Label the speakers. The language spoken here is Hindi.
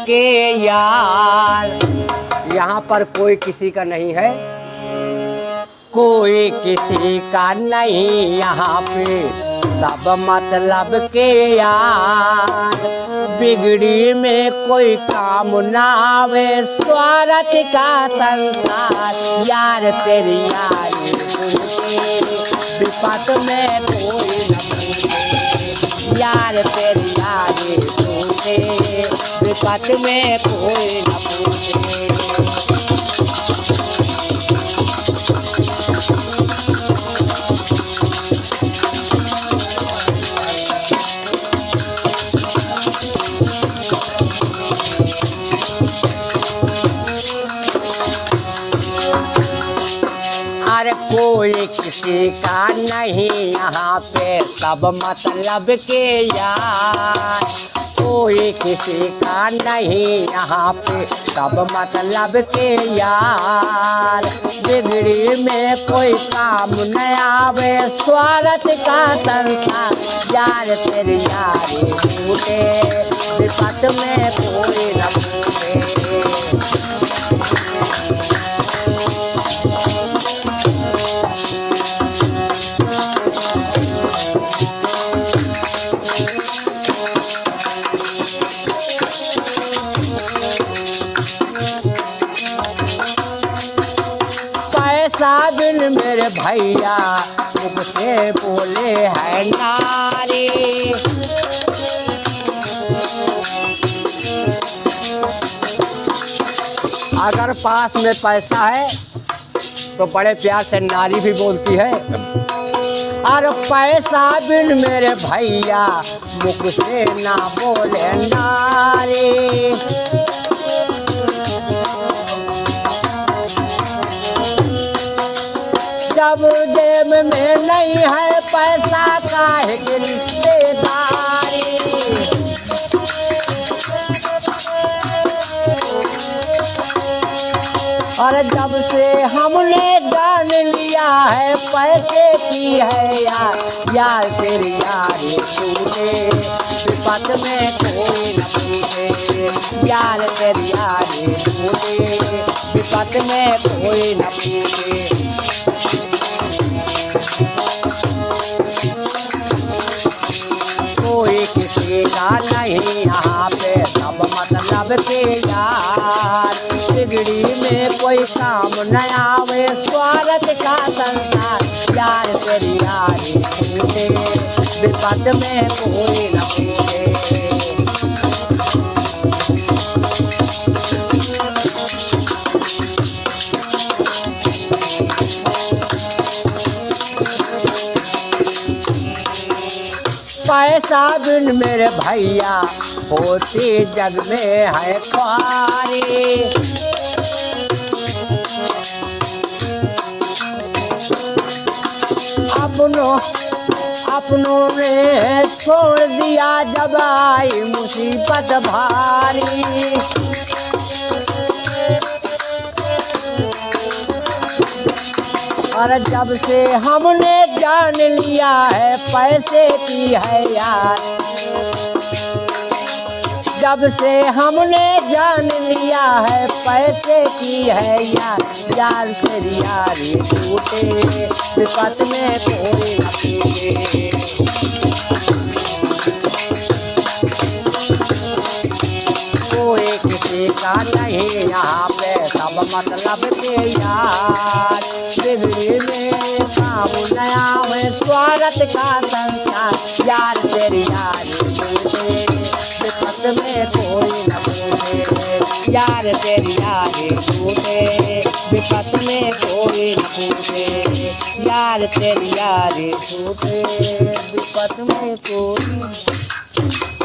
Speaker 1: के यार। यहाँ पर कोई किसी का नहीं है, कोई किसी का नहीं यहाँ पे, सब मतलब के यार। बिगड़ी में कोई काम ना आवे, स्वार्थ का संसार। यार तेरी यारी सुनके विपत में कोई न पूछे। यार तेरी यारी सुनके विपत में कोई न पूछे। अरे कोई किसी का नहीं यहाँ पे, सब मतलब के यार। कोई किसी का नहीं यहाँ पे, सब मतलब के यार। बिगड़ी में कोई काम न आवे, स्वार्थ का संसार। यार तेरी यारी टूटे, विपत में कोई न पूछे। पैसा बिन मेरे भैया मुझसे बोले है नारी। अगर पास में पैसा है तो बड़े प्यार से नारी भी बोलती है। और पैसा बिन मेरे भैया मुझसे ना बोले नारी। जब जेब में नहीं है पैसा, काहे की रिश्तेदारी। और जब से हमने जान लिया है पैसे की है यार। यार तेरी यारी टूटे, विपत में कोई न पूछे। यार तेरी यारी टूटे, विपत में कोई न पूछे। कोई किसी का नहीं यहाँ पे, सब मतलब के यार। बिगड़ी में कोई काम न आवे, स्वार्थ का संसार। यार तेरी यारी टूटे, विपत में कोई न पूछे। पैसा बिन मेरे भैया होती जग में है ख्वारी। अपनों ने छोड़ दिया जब आई मुसीबत भारी। और जब से हमने जान लिया है पैसे की है यार। जब से हमने जान लिया है पैसे की है यार। यार तेरी यारी टूटे, विपत में कोई न पूछे। कोई किसी का नहीं यहाँ पे, सब मतलब के यार। बिगड़ी में काम नया में, स्वार्थ का संसार। यार तेरी यारी टूटे, विपत में कोई न पूछे। यार तेरी यारी टूटे, विपत में कोई न पूछे। यार तेरी यारी टूटे, विपत में कोई